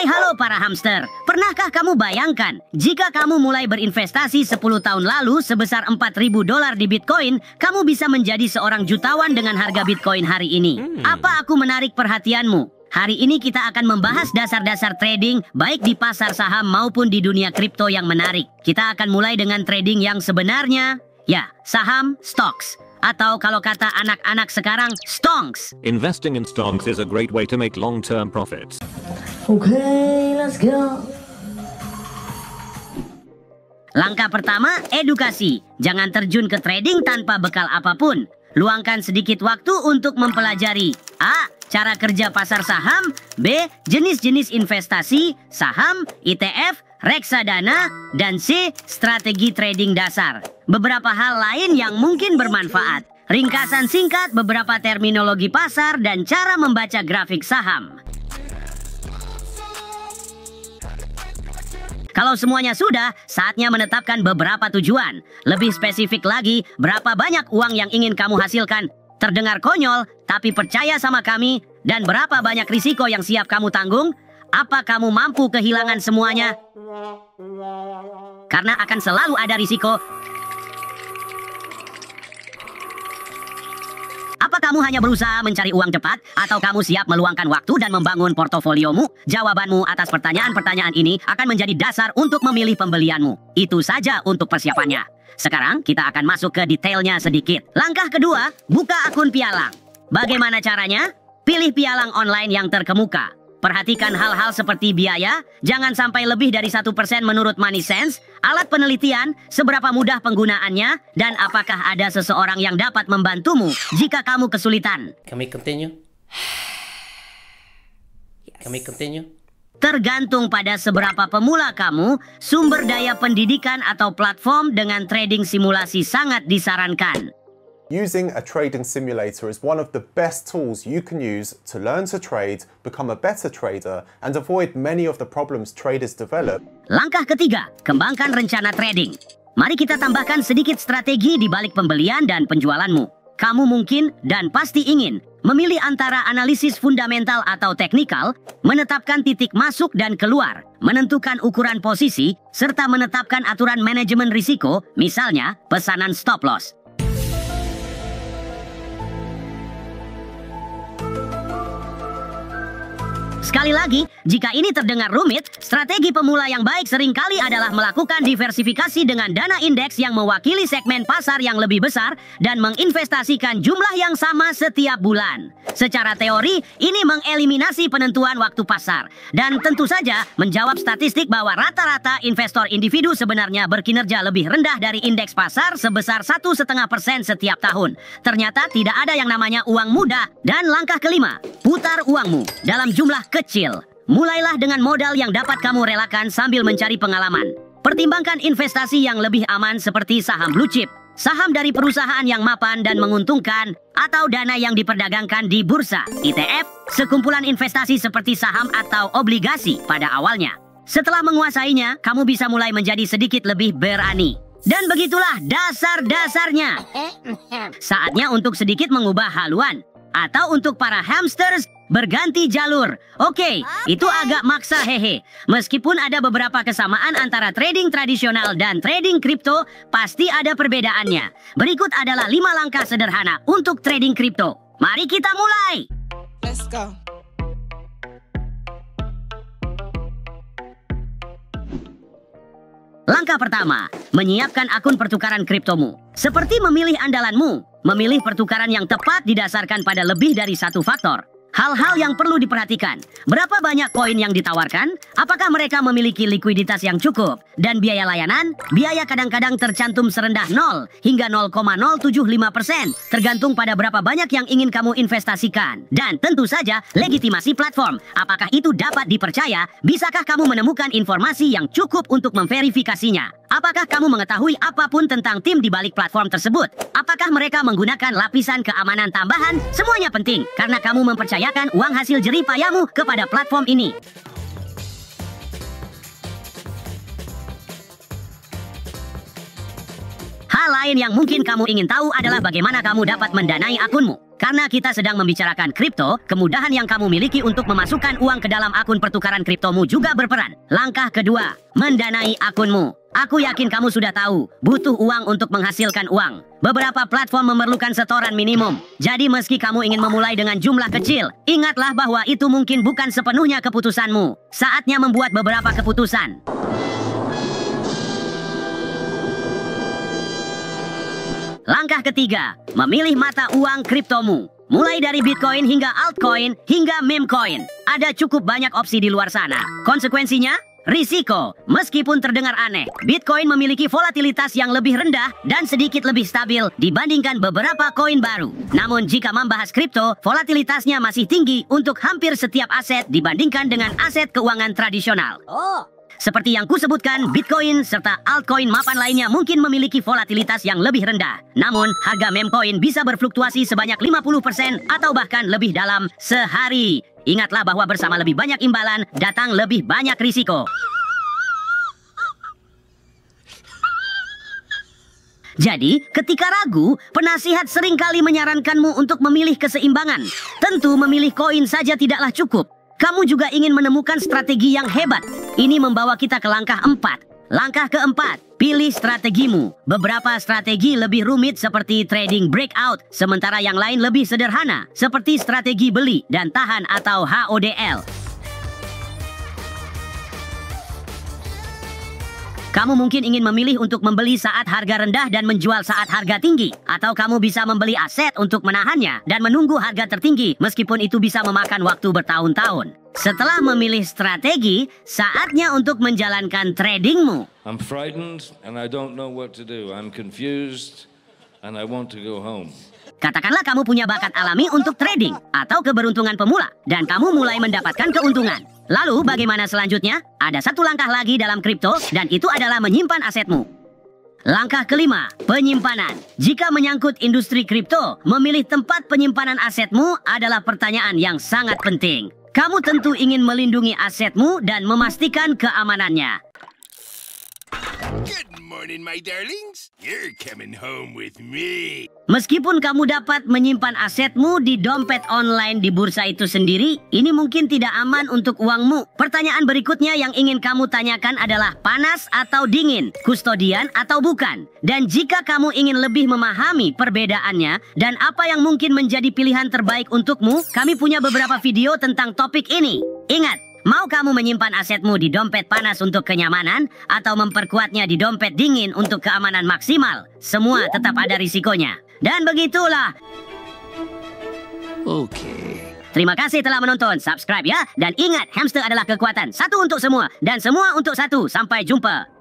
Hai halo para hamster, pernahkah kamu bayangkan jika kamu mulai berinvestasi 10 tahun lalu sebesar $4.000 di Bitcoin, kamu bisa menjadi seorang jutawan dengan harga Bitcoin hari ini? Apa aku menarik perhatianmu? Hari ini kita akan membahas dasar-dasar trading baik di pasar saham maupun di dunia kripto yang menarik. Kita akan mulai dengan trading yang sebenarnya, ya, saham, stocks. Atau kalau kata anak-anak sekarang, stonks. Investing in stocks is a great way to make long-term profits. Okay, let's go. Langkah pertama, edukasi. Jangan terjun ke trading tanpa bekal apapun. Luangkan sedikit waktu untuk mempelajari A. Cara kerja pasar saham. B. Jenis-jenis investasi, saham, ETF, reksadana, dan C. Strategi trading dasar. Beberapa hal lain yang mungkin bermanfaat. Ringkasan singkat, beberapa terminologi pasar, dan cara membaca grafik saham. Kalau semuanya sudah, saatnya menetapkan beberapa tujuan. Lebih spesifik lagi, berapa banyak uang yang ingin kamu hasilkan. Terdengar konyol, tapi percaya sama kami. Dan berapa banyak risiko yang siap kamu tanggung? Apa kamu mampu kehilangan semuanya? Karena akan selalu ada risiko. Apa kamu hanya berusaha mencari uang cepat? Atau kamu siap meluangkan waktu dan membangun portofoliomu? Jawabanmu atas pertanyaan-pertanyaan ini akan menjadi dasar untuk memilih pembelianmu. Itu saja untuk persiapannya. Sekarang kita akan masuk ke detailnya sedikit. Langkah kedua, buka akun pialang. Bagaimana caranya? Pilih pialang online yang terkemuka. Perhatikan hal-hal seperti biaya, jangan sampai lebih dari 1% menurut MoneySense, alat penelitian, seberapa mudah penggunaannya, dan apakah ada seseorang yang dapat membantumu jika kamu kesulitan. Can we continue? Can we continue? Tergantung pada seberapa pemula kamu, sumber daya pendidikan atau platform dengan trading simulasi sangat disarankan. Using a trading simulator is one of the best tools you can use to learn to trade, become a better trader, and avoid many of the problems traders develop. Langkah ketiga, kembangkan rencana trading. Mari kita tambahkan sedikit strategi di balik pembelian dan penjualanmu. Kamu mungkin dan pasti ingin memilih antara analisis fundamental atau teknikal, menetapkan titik masuk dan keluar, menentukan ukuran posisi, serta menetapkan aturan manajemen risiko, misalnya pesanan stop loss. Sekali lagi, jika ini terdengar rumit, strategi pemula yang baik seringkali adalah melakukan diversifikasi dengan dana indeks yang mewakili segmen pasar yang lebih besar dan menginvestasikan jumlah yang sama setiap bulan. Secara teori, ini mengeliminasi penentuan waktu pasar. Dan tentu saja menjawab statistik bahwa rata-rata investor individu sebenarnya berkinerja lebih rendah dari indeks pasar sebesar 1,5% setiap tahun. Ternyata tidak ada yang namanya uang mudah. Dan langkah kelima, putar uangmu dalam jumlah kecil. Mulailah dengan modal yang dapat kamu relakan sambil mencari pengalaman. Pertimbangkan investasi yang lebih aman seperti saham blue chip, saham dari perusahaan yang mapan dan menguntungkan, atau dana yang diperdagangkan di bursa, ETF, sekumpulan investasi seperti saham atau obligasi pada awalnya. Setelah menguasainya, kamu bisa mulai menjadi sedikit lebih berani. Dan begitulah dasar-dasarnya. Saatnya untuk sedikit mengubah haluan. Atau untuk para hamsters, berganti jalur. Oke, itu agak maksa hehe. Meskipun ada beberapa kesamaan antara trading tradisional dan trading kripto, pasti ada perbedaannya. Berikut adalah 5 langkah sederhana untuk trading kripto. Mari kita mulai. Let's go. Langkah pertama, menyiapkan akun pertukaran kriptomu. Seperti memilih andalanmu, memilih pertukaran yang tepat didasarkan pada lebih dari satu faktor. Hal-hal yang perlu diperhatikan. Berapa banyak koin yang ditawarkan? Apakah mereka memiliki likuiditas yang cukup? Dan biaya layanan? Biaya kadang-kadang tercantum serendah 0 hingga 0,075%. Tergantung pada berapa banyak yang ingin kamu investasikan. Dan tentu saja legitimasi platform. Apakah itu dapat dipercaya? Bisakah kamu menemukan informasi yang cukup untuk memverifikasinya? Apakah kamu mengetahui apapun tentang tim di balik platform tersebut? Apakah mereka menggunakan lapisan keamanan tambahan? Semuanya penting, karena kamu mempercayakan uang hasil jerih payahmu kepada platform ini. Hal lain yang mungkin kamu ingin tahu adalah bagaimana kamu dapat mendanai akunmu. Karena kita sedang membicarakan kripto, kemudahan yang kamu miliki untuk memasukkan uang ke dalam akun pertukaran kriptomu juga berperan. Langkah kedua, mendanai akunmu. Aku yakin kamu sudah tahu, butuh uang untuk menghasilkan uang. Beberapa platform memerlukan setoran minimum. Jadi meski kamu ingin memulai dengan jumlah kecil, ingatlah bahwa itu mungkin bukan sepenuhnya keputusanmu. Saatnya membuat beberapa keputusan. Langkah ketiga, memilih mata uang kriptomu. Mulai dari Bitcoin hingga altcoin hingga meme coin. Ada cukup banyak opsi di luar sana. Konsekuensinya, risiko. Meskipun terdengar aneh, Bitcoin memiliki volatilitas yang lebih rendah dan sedikit lebih stabil dibandingkan beberapa koin baru. Namun jika membahas kripto, volatilitasnya masih tinggi untuk hampir setiap aset dibandingkan dengan aset keuangan tradisional. Seperti yang kusebutkan, Bitcoin serta altcoin mapan lainnya mungkin memiliki volatilitas yang lebih rendah. Namun, harga meme coin bisa berfluktuasi sebanyak 50% atau bahkan lebih dalam sehari. Ingatlah bahwa bersama lebih banyak imbalan, datang lebih banyak risiko. Jadi, ketika ragu, penasihat seringkali menyarankanmu untuk memilih keseimbangan. Tentu memilih koin saja tidaklah cukup. Kamu juga ingin menemukan strategi yang hebat. Ini membawa kita ke langkah 4. Langkah keempat, pilih strategimu. Beberapa strategi lebih rumit seperti trading breakout, sementara yang lain lebih sederhana, seperti strategi beli dan tahan atau HODL. Kamu mungkin ingin memilih untuk membeli saat harga rendah dan menjual saat harga tinggi. Atau kamu bisa membeli aset untuk menahannya dan menunggu harga tertinggi meskipun itu bisa memakan waktu bertahun-tahun. Setelah memilih strategi, saatnya untuk menjalankan tradingmu. I'm frightened and I don't know what to do. I'm confused and I want to go home. Katakanlah kamu punya bakat alami untuk trading atau keberuntungan pemula dan kamu mulai mendapatkan keuntungan. Lalu bagaimana selanjutnya? Ada satu langkah lagi dalam kripto dan itu adalah menyimpan asetmu. Langkah kelima, penyimpanan. Jika menyangkut industri kripto, memilih tempat penyimpanan asetmu adalah pertanyaan yang sangat penting. Kamu tentu ingin melindungi asetmu dan memastikan keamanannya. Good morning, my darlings. You're coming home with me. Meskipun kamu dapat menyimpan asetmu di dompet online di bursa itu sendiri, ini mungkin tidak aman untuk uangmu. Pertanyaan berikutnya yang ingin kamu tanyakan adalah panas atau dingin, kustodian atau bukan. Dan jika kamu ingin lebih memahami perbedaannya dan apa yang mungkin menjadi pilihan terbaik untukmu, kami punya beberapa video tentang topik ini. Ingat, mau kamu menyimpan asetmu di dompet panas untuk kenyamanan atau memperkuatnya di dompet dingin untuk keamanan maksimal? Semua tetap ada risikonya. Dan begitulah. Oke. Terima kasih telah menonton. Subscribe ya. Dan ingat, hamster adalah kekuatan. Satu untuk semua dan semua untuk satu. Sampai jumpa.